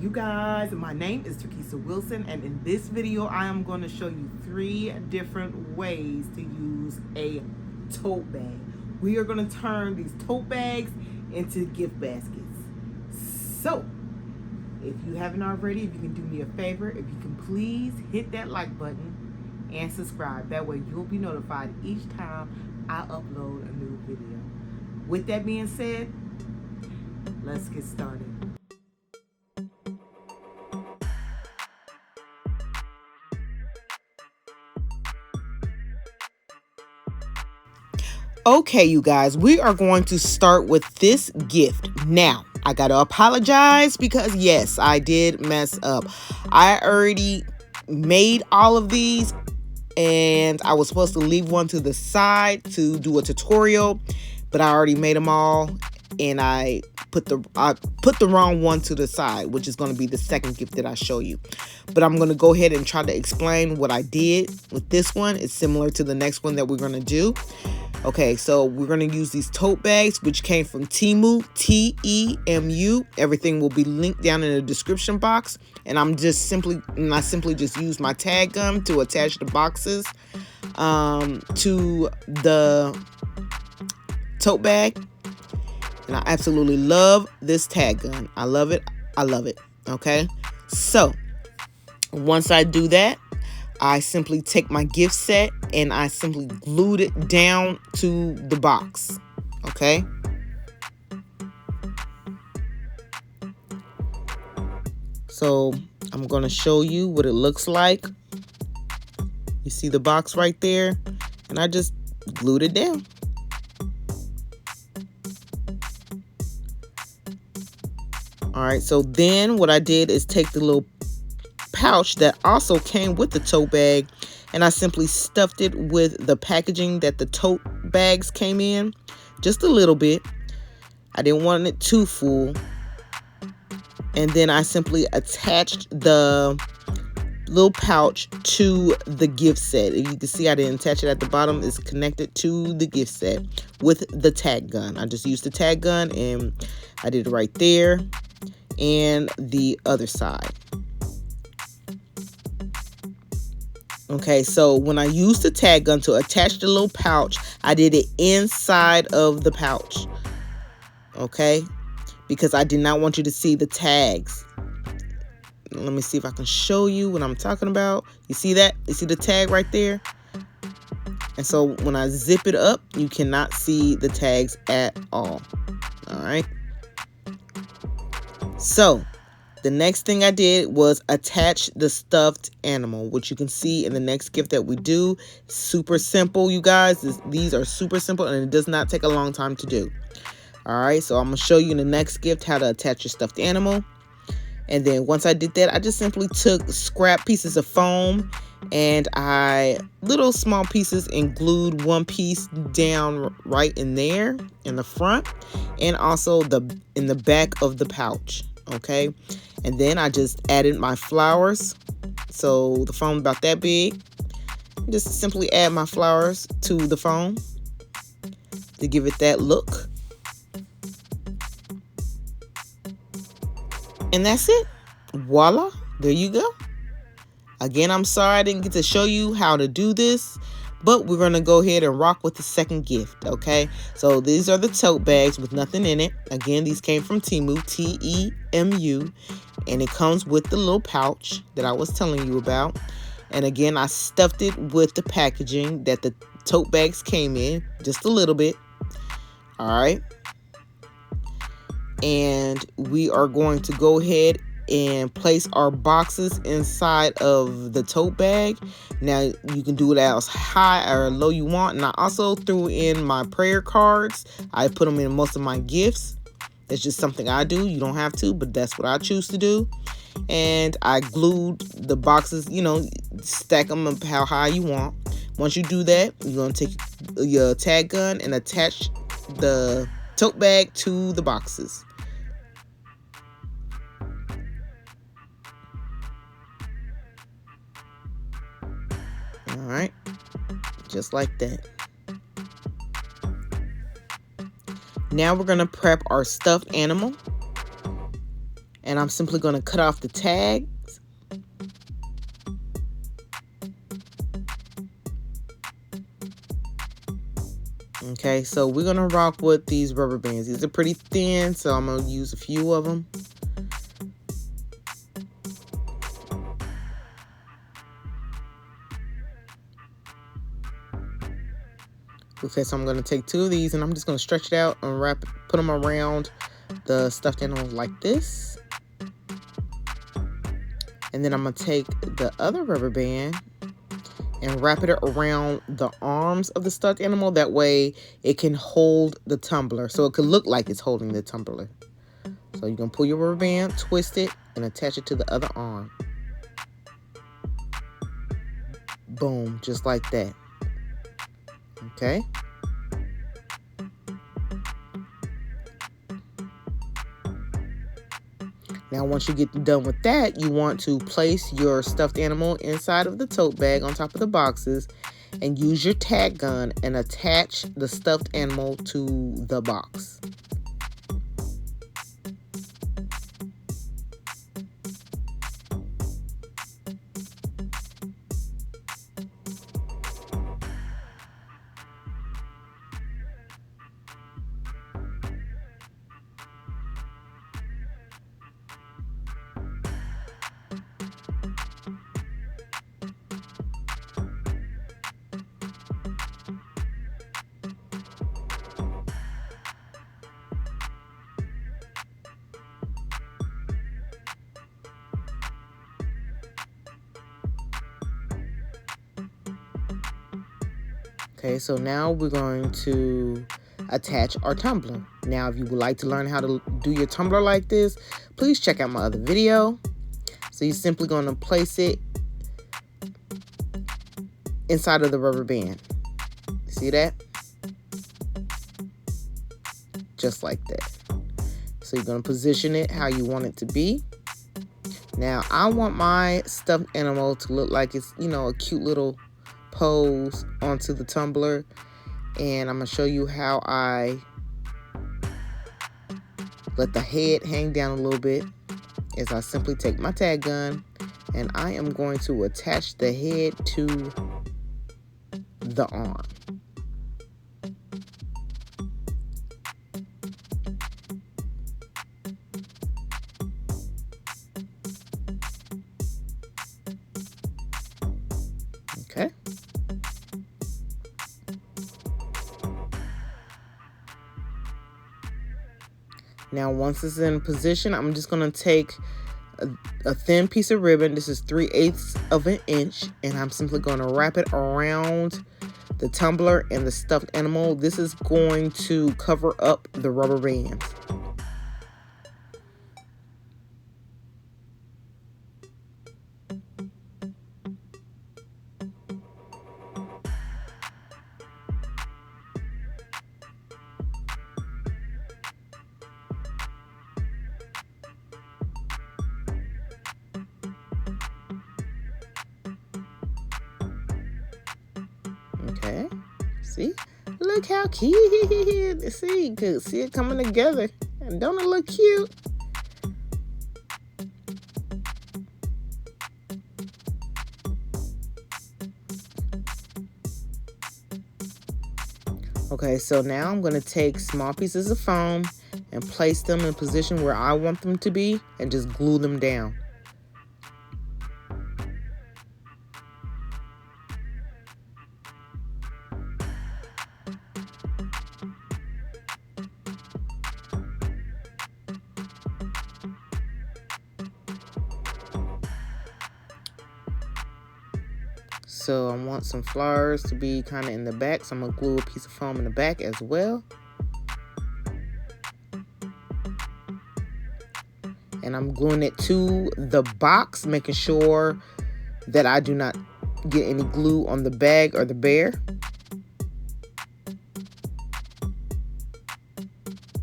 You guys, my name is Turkissa Wilson, and in this video I am going to show you 3 different ways to use a tote bag. We are going to turn these tote bags into gift baskets. So if you haven't already, if you can do me a favor, if you can please hit that like button and subscribe. That way you'll be notified each time I upload a new video. With that being said, let's get started. Okay, you guys, we are going to start with this gift. Now, I gotta apologize because yes, I did mess up. I already made all of these and I was supposed to leave one to the side to do a tutorial, but I already made them all and I put the wrong one to the side, which is going to be the second gift that I show you. But I'm going to go ahead and try to explain what I did with this one. It's similar to the next one that we're going to do. Okay, so we're going to use these tote bags, which came from Temu, T-E-M-U. Everything will be linked down in the description box. And I simply just use my tag gun to attach the boxes to the tote bag. And I absolutely love this tag gun. I love it. I love it. Okay, so once I do that, I simply take my gift set and I simply glued it down to the box. Okay. So I'm going to show you what it looks like. You see the box right there? And I just glued it down. All right. So then what I did is take the little pouch that also came with the tote bag and I simply stuffed it with the packaging that the tote bags came in, just a little bit. I didn't want it too full. And then I simply attached the little pouch to the gift set. You can see I didn't attach it at the bottom. It's connected to the gift set with the tag gun. I just used the tag gun and I did it right there and the other side. Okay, so when I used the tag gun to attach the little pouch, I did it inside of the pouch. Okay, because I did not want you to see the tags. Let me see if I can show you what I'm talking about. You see that? You see the tag right there? And so when I zip it up, you cannot see the tags at all. All right. So the next thing I did was attach the stuffed animal, which you can see in the next gift that we do. Super simple, you guys. These are super simple and it does not take a long time to do. All right, so I'm going to show you in the next gift how to attach your stuffed animal. And then once I did that, I just simply took scrap pieces of foam and little small pieces and glued one piece down right in there in the front and also in the back of the pouch. Okay, and then I just added my flowers. So the foam about that big. Just simply add my flowers to the foam to give it that look. And that's it. Voila, there you go. Again, I'm sorry I didn't get to show you how to do this, but we're going to go ahead and rock with the second gift, okay? So these are the tote bags with nothing in it. Again, these came from Temu, T-E-M-U, and it comes with the little pouch that I was telling you about. And again, I stuffed it with the packaging that the tote bags came in, just a little bit. All right. And we are going to go ahead and place our boxes inside of the tote bag. Now you can do it as high or low you want. And I also threw in my prayer cards. I put them in most of my gifts. That's just something I do. You don't have to, but that's what I choose to do. And I glued the boxes, stack them up how high you want. Once you do that, you're going to take your tag gun and attach the tote bag to the boxes. All right, just like that. Now we're going to prep our stuffed animal. And I'm simply going to cut off the tags. Okay, so we're going to rock with these rubber bands. These are pretty thin, so I'm going to use a few of them. Okay, so I'm going to take 2 of these and I'm just going to stretch it out and put them around the stuffed animal like this. And then I'm going to take the other rubber band and wrap it around the arms of the stuffed animal. That way it can hold the tumbler. So it could look like it's holding the tumbler. So you're going to pull your rubber band, twist it, and attach it to the other arm. Boom, just like that. Okay. Now, once you get done with that, you want to place your stuffed animal inside of the tote bag on top of the boxes and use your tag gun and attach the stuffed animal to the box. Okay, so now we're going to attach our tumbler. Now, if you would like to learn how to do your tumbler like this, please check out my other video. So you're simply going to place it inside of the rubber band. See that? Just like that. So you're going to position it how you want it to be. Now, I want my stuffed animal to look like it's, a cute little pose onto the tumbler, and I'm going to show you how I let the head hang down a little bit as I simply take my tag gun and I am going to attach the head to the arm. Okay. Now, once it's in position, I'm just going to take a thin piece of ribbon. This is 3/8 of an inch, and I'm simply going to wrap it around the tumbler and the stuffed animal. This is going to cover up the rubber bands. Okay, see, look how cute. See, you could see it coming together, and don't it look cute? Okay, so now I'm going to take small pieces of foam and place them in position where I want them to be and just glue them down. So I want some flowers to be kind of in the back, so I'm going to glue a piece of foam in the back as well. And I'm gluing it to the box, making sure that I do not get any glue on the bag or the bear.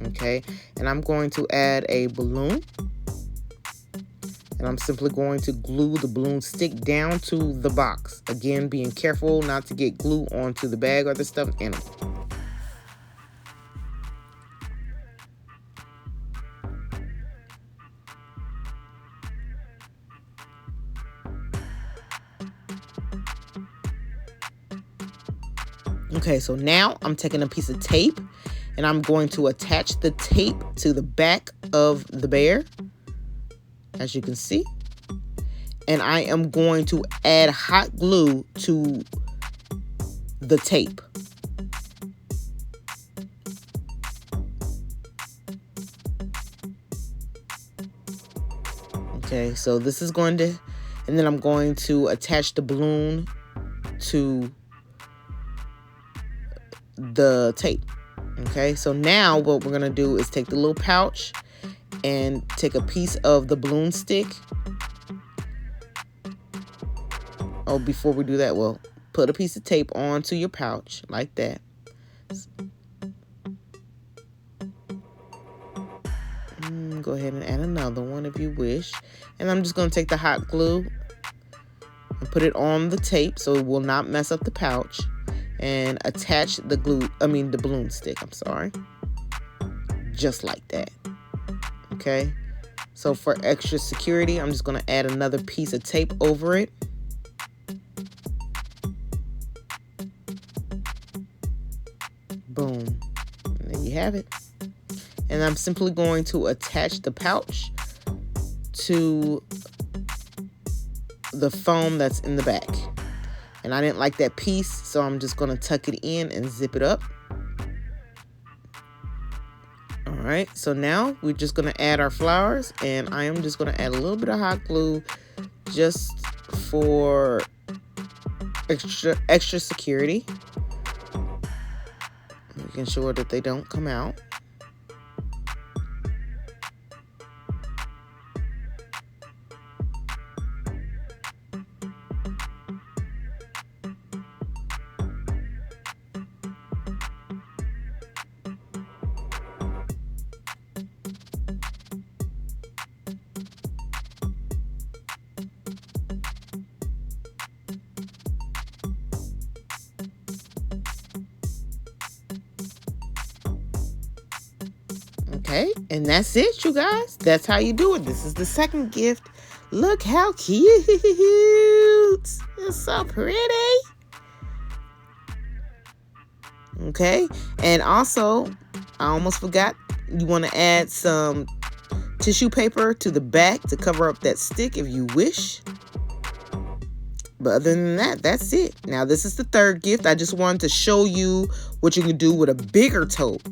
Okay, and I'm going to add a balloon. And I'm simply going to glue the balloon stick down to the box. Again, being careful not to get glue onto the bag or the stuffed animal. Okay, so now I'm taking a piece of tape and I'm going to attach the tape to the back of the bear, as you can see. And I am going to add hot glue to the tape. Okay, so this is going to, and then I'm going to attach the balloon to the tape. Okay, so now what we're gonna do is take the little pouch and take a piece of the balloon stick. Oh, before we do that, well, put a piece of tape onto your pouch like that. Go ahead and add another one if you wish. And I'm just gonna take the hot glue and put it on the tape so it will not mess up the pouch, and attach the balloon stick, I'm sorry. Just like that. Okay. So for extra security, I'm just gonna add another piece of tape over it. Boom. And there you have it. And I'm simply going to attach the pouch to the foam that's in the back. And I didn't like that piece, so I'm just going to tuck it in and zip it up. All right, so now we're just going to add our flowers, and I am just going to add a little bit of hot glue just for extra security, making sure that they don't come out. Okay, and that's it, you guys. That's how you do it. This is the second gift. Look how cute. It's so pretty. Okay, and also, I almost forgot, you want to add some tissue paper to the back to cover up that stick if you wish. But other than that, that's it. Now, this is the third gift. I just wanted to show you what you can do with a bigger tote.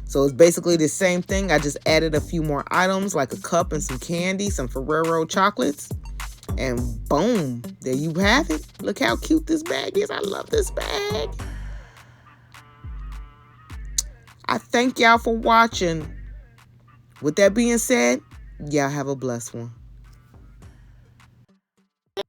So it's basically the same thing. I just added a few more items like a cup and some candy, some Ferrero chocolates. And boom, there you have it. Look how cute this bag is. I love this bag. I thank y'all for watching. With that being said, y'all have a blessed one.